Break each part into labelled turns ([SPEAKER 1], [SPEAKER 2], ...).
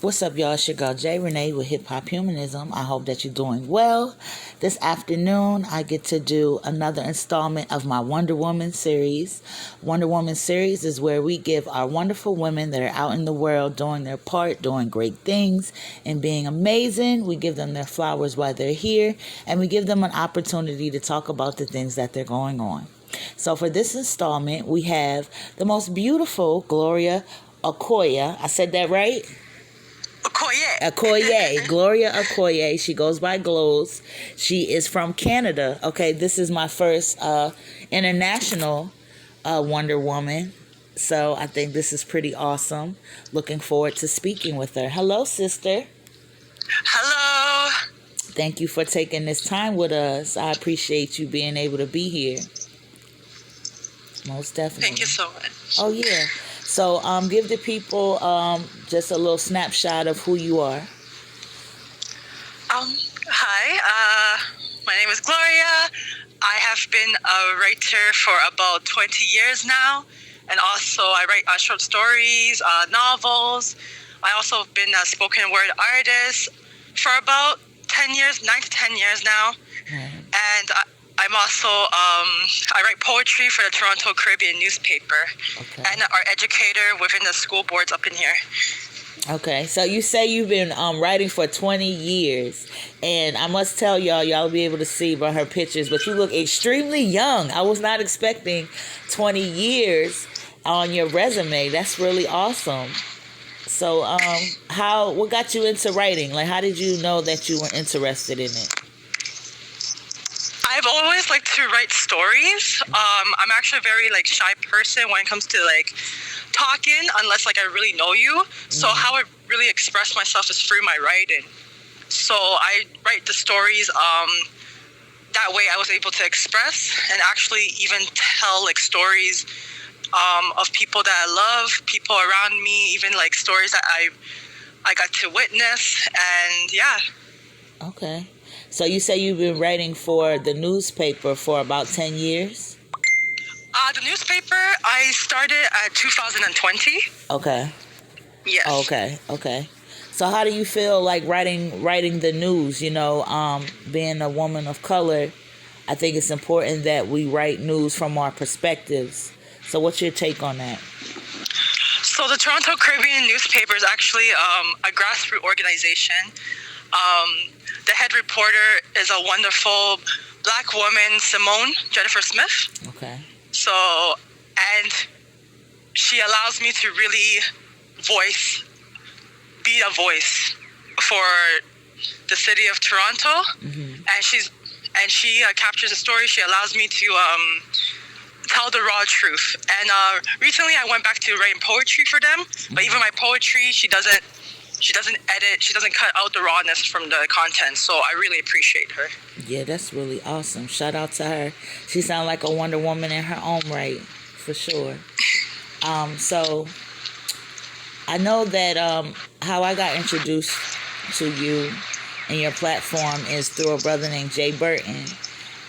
[SPEAKER 1] What's up, y'all? It's your girl, J. Renee with Hip Hop Humanism. I hope that you're doing well. This afternoon, I get to do another installment of my Wonder Woman series. Wonder Woman series is where we give our wonderful women that are out in the world doing their part, doing great things, and being amazing. We give them their flowers while they're here, and we give them an opportunity to talk about the things that they're going on. So for this installment, we have the most beautiful Gloria O'Koye. I said that right? O'Koye. Gloria O'Koye. She goes by Glowz. She is from Canada. Okay, this is my first international Wonder Woman. So I think this is pretty awesome. Looking forward to speaking with her. Hello, sister.
[SPEAKER 2] Hello.
[SPEAKER 1] Thank you for taking this time with us. I appreciate you being able to be here. Most definitely.
[SPEAKER 2] Thank you so much.
[SPEAKER 1] Oh, yeah. So give the people just a little snapshot of who you are.
[SPEAKER 2] Hi, my name is Gloria. I have been a writer for about 20 years now. And also I write short stories, novels. I also have been a spoken word artist for about 9 to 10 years now. And I'm also, I write poetry for the Toronto Caribbean newspaper, and our educator within the school boards up in here.
[SPEAKER 1] Okay, so you say you've been writing for 20 years, and I must tell y'all will be able to see by her pictures, but you look extremely young. I was not expecting 20 years on your resume. That's really awesome. So what got you into writing? Like, how did you know that you were interested in it?
[SPEAKER 2] I've always liked to write stories. I'm actually a very shy person when it comes to talking, unless I really know you. So how I really express myself is through my writing. So I write the stories. That way I was able to express and actually even tell stories of people that I love, people around me, even stories that I got to witness, and yeah.
[SPEAKER 1] Okay. So you say you've been writing for the newspaper for about 10 years?
[SPEAKER 2] The newspaper, I started at 2020.
[SPEAKER 1] Okay.
[SPEAKER 2] Yes.
[SPEAKER 1] Okay. So how do you feel writing the news? Being a woman of color, I think it's important that we write news from our perspectives. So what's your take on that?
[SPEAKER 2] So the Toronto Caribbean newspaper is actually a grassroots organization. The head reporter is a wonderful Black woman, Jennifer Smith.
[SPEAKER 1] Okay.
[SPEAKER 2] So, and she allows me to really be a voice for the city of Toronto. Mm-hmm. And she captures the story. She allows me to tell the raw truth. And recently I went back to writing poetry for them. But even my poetry, she doesn't edit, she doesn't cut out the rawness from the content, so I really appreciate her.
[SPEAKER 1] Yeah, that's really awesome. Shout out to her. She sounds like a Wonder Woman in her own right, for sure. So I know that how I got introduced to you and your platform is through a brother named Jay Burton.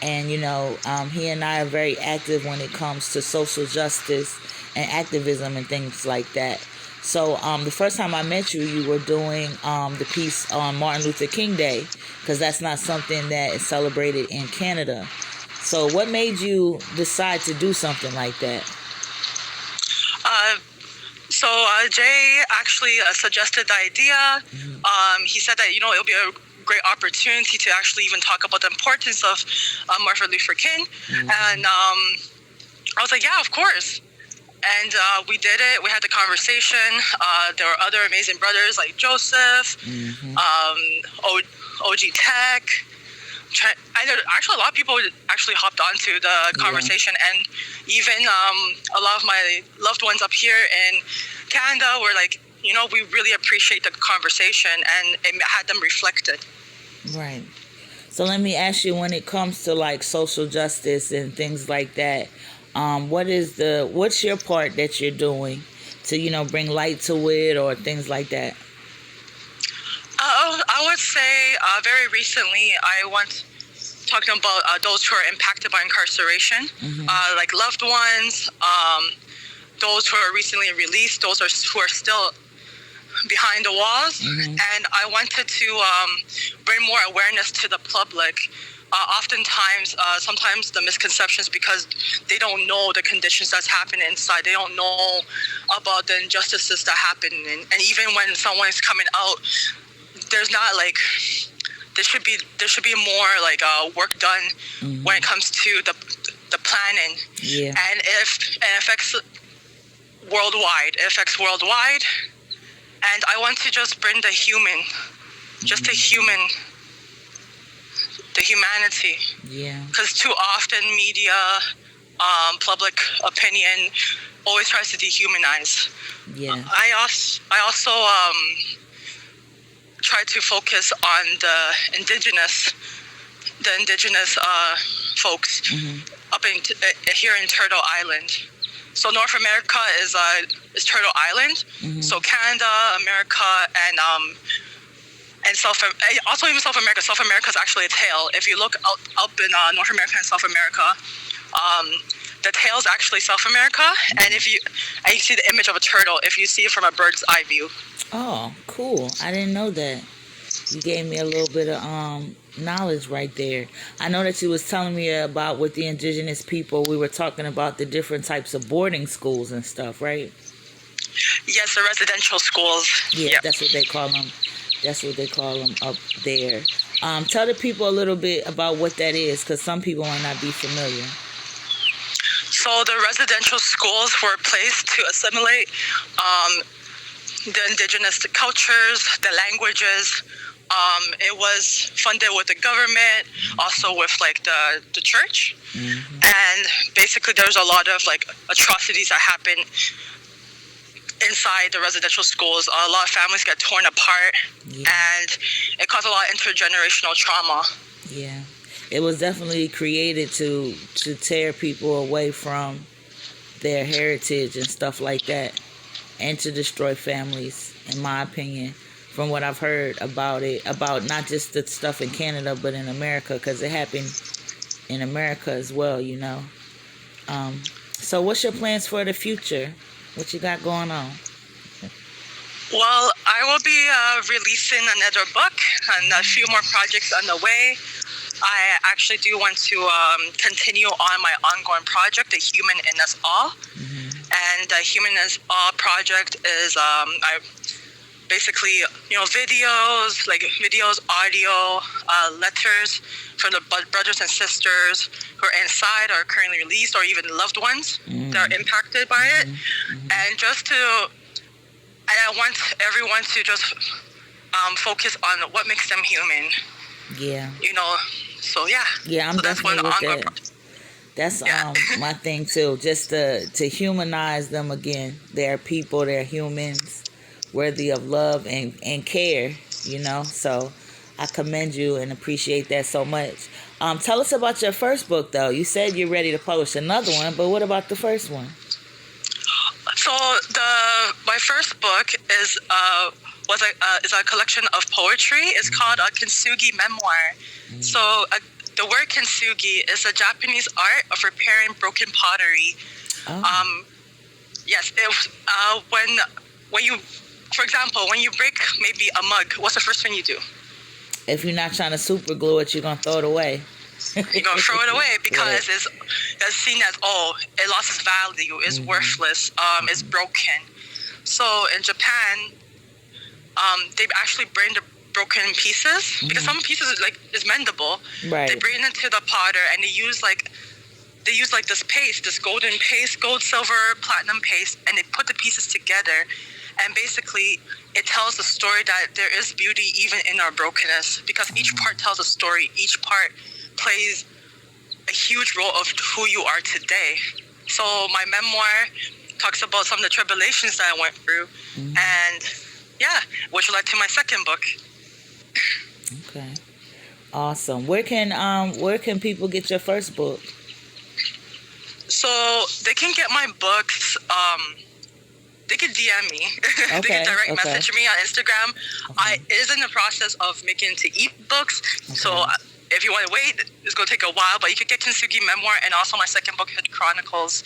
[SPEAKER 1] And, he and I are very active when it comes to social justice and activism and things like that. So the first time I met you, you were doing the piece on Martin Luther King Day, because that's not something that is celebrated in Canada. So what made you decide to do something like that?
[SPEAKER 2] So Jay actually suggested the idea. Mm-hmm. He said that, it'll be a great opportunity to actually even talk about the importance of Martin Luther King. Mm-hmm. And I was like, yeah, of course. And we did it. We had the conversation. There were other amazing brothers like Joseph, mm-hmm. OG Tech. Actually, a lot of people actually hopped onto the conversation. Yeah. And even a lot of my loved ones up here in Canada were like, we really appreciate the conversation, and it had them reflected.
[SPEAKER 1] Right. So let me ask you, when it comes to social justice and things like that, what's your part that you're doing to, bring light to it or things like that?
[SPEAKER 2] I would say very recently I went talking about those who are impacted by incarceration, mm-hmm. Like loved ones, those who are recently released, those who are still behind the walls, and I wanted to bring more awareness to the public. Oftentimes, sometimes the misconceptions because they don't know the conditions that's happening inside. They don't know about the injustices that happen, and even when someone is coming out, there's not like there should be more like work done when it comes to the planning.
[SPEAKER 1] Yeah.
[SPEAKER 2] And it affects worldwide. It affects worldwide, and I want to just bring the human, just the humanity.
[SPEAKER 1] Yeah.
[SPEAKER 2] Because too often media, public opinion always tries to dehumanize.
[SPEAKER 1] Yeah.
[SPEAKER 2] I also try to focus on the indigenous folks up in here in Turtle Island. So North America is Turtle Island. So Canada, America, and also even South America. South America is actually a tail. If you look up in North America and South America, the tail is actually South America. And you see the image of a turtle if you see it from a bird's eye view.
[SPEAKER 1] Oh, cool. I didn't know that. You gave me a little bit of knowledge right there. I know that you was telling me about with the indigenous people, we were talking about the different types of boarding schools and stuff, right?
[SPEAKER 2] Yes, the residential schools.
[SPEAKER 1] Yeah, yep. That's what they call them. That's what they call them up there. Tell the people a little bit about what that is, because some people might not be familiar.
[SPEAKER 2] So the residential schools were a place to assimilate the indigenous cultures, the languages. It was funded with the government, also with like the church. And basically there's a lot of like atrocities that happen inside the residential schools. A lot of families get torn apart, and it caused a lot of intergenerational trauma. Yeah,
[SPEAKER 1] it was definitely created to tear people away from their heritage and stuff like that, and to destroy families, in my opinion, from what I've heard about it, about not just the stuff in Canada, but in America, because it happened in America as well, you know. So what's your plans for the future? What you got going on?
[SPEAKER 2] Well, I will be releasing another book and a few more projects on the way. I actually do want to continue on my ongoing project, The Human in Us All. And the Human in Us All project is I basically, videos, audio, letters from the brothers and sisters who are inside or currently released, or even loved ones that are impacted by it. And I want everyone to just focus on what makes them human.
[SPEAKER 1] Yeah.
[SPEAKER 2] So yeah.
[SPEAKER 1] Yeah, I'm
[SPEAKER 2] so
[SPEAKER 1] definitely with that. That's my thing too, just to humanize them again. They're people, they're humans, worthy of love and care, So I commend you and appreciate that so much. Tell us about your first book, though. You said you're ready to publish another one, but what about the first one?
[SPEAKER 2] So my first book is a collection of poetry. It's called Kinsugi Memoir. So the word Kinsugi is a Japanese art of repairing broken pottery. Yes, when you, for example, when you break maybe a mug, what's the first thing you do?
[SPEAKER 1] If you're not trying to super glue it, you're gonna throw it away.
[SPEAKER 2] You're gonna throw it away because it's seen as it lost its value, it's worthless, it's broken. So in Japan, they actually bring the broken pieces because some pieces is mendable. Right. They bring it into the potter and they use this paste, this golden paste, gold, silver, platinum paste, and they put the pieces together. And basically, it tells the story that there is beauty even in our brokenness, because each part tells a story. Each part plays a huge role of who you are today. So my memoir talks about some of the tribulations that I went through, and which led to my second book.
[SPEAKER 1] Okay, awesome. Where can people get your first book?
[SPEAKER 2] So they can get my books. They can DM me. They can direct message me on Instagram. It is in the process of making it to ebooks. So if you want to wait, it's going to take a while. But you could get Kinsugi Memoir and also my second book, Hid Chronicles.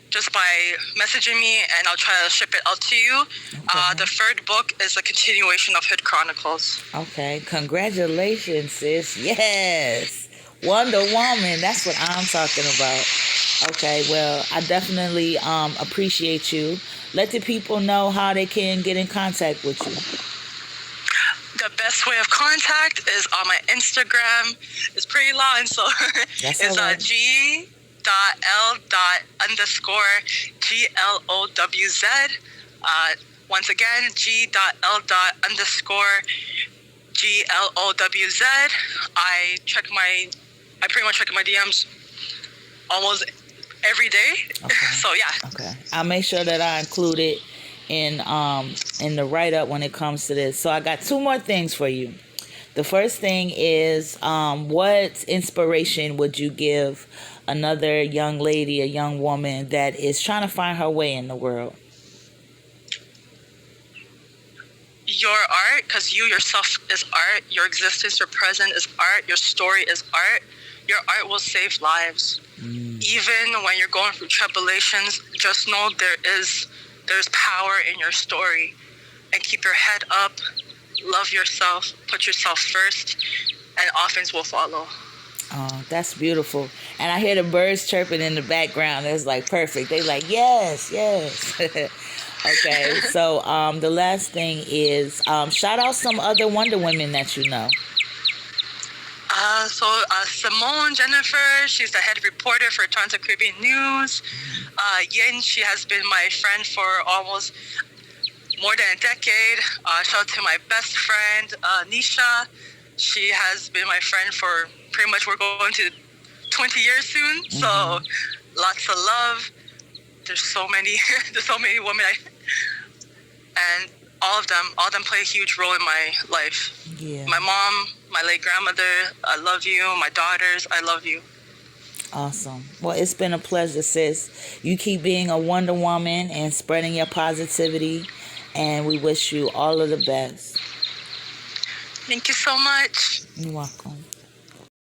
[SPEAKER 2] just by messaging me, and I'll try to ship it out to you.
[SPEAKER 1] Okay.
[SPEAKER 2] The third book is a continuation of Hood Chronicles.
[SPEAKER 1] Okay. Congratulations, sis. Yes. Wonder Woman. That's what I'm talking about. Okay. Well, I definitely appreciate you. Let the people know how they can get in contact with you.
[SPEAKER 2] The best way of contact is on my Instagram. It's pretty long, so
[SPEAKER 1] That's
[SPEAKER 2] it's
[SPEAKER 1] all right.
[SPEAKER 2] G.L.Glowz. Once again, G.L._Glowz. I pretty much check my DMs almost every day.
[SPEAKER 1] Okay.
[SPEAKER 2] So yeah.
[SPEAKER 1] Okay. I'll make sure that I include it in the write-up when it comes to this. So I got two more things for you. The first thing is, what inspiration would you give another young lady, a young woman that is trying to find her way in the world?
[SPEAKER 2] Your art, because you yourself is art. Your existence, your present is art. Your story is art. Your art will save lives. Even when you're going through tribulations, just know there's power in your story. And keep your head up. Love yourself. Put yourself first. And all things will follow.
[SPEAKER 1] Oh, that's beautiful. And I hear the birds chirping in the background. That's like perfect. They like, yes, yes. Okay, so the last thing is, shout out some other Wonder Women that you know.
[SPEAKER 2] Simone Jennifer, she's the head reporter for Toronto Caribbean News. Yin, she has been my friend for almost more than a decade. Shout out to my best friend, Nisha. She has been my friend for pretty much, we're going to 20 years soon. Mm-hmm. So lots of love. There's so many women, and all of them play a huge role in my life. Yeah. My mom, my late grandmother, I love you. My daughters, I love you.
[SPEAKER 1] Awesome. Well, it's been a pleasure, sis. You keep being a Wonder Woman and spreading your positivity, and we wish you all of the best.
[SPEAKER 2] Thank you so much.
[SPEAKER 1] You're welcome.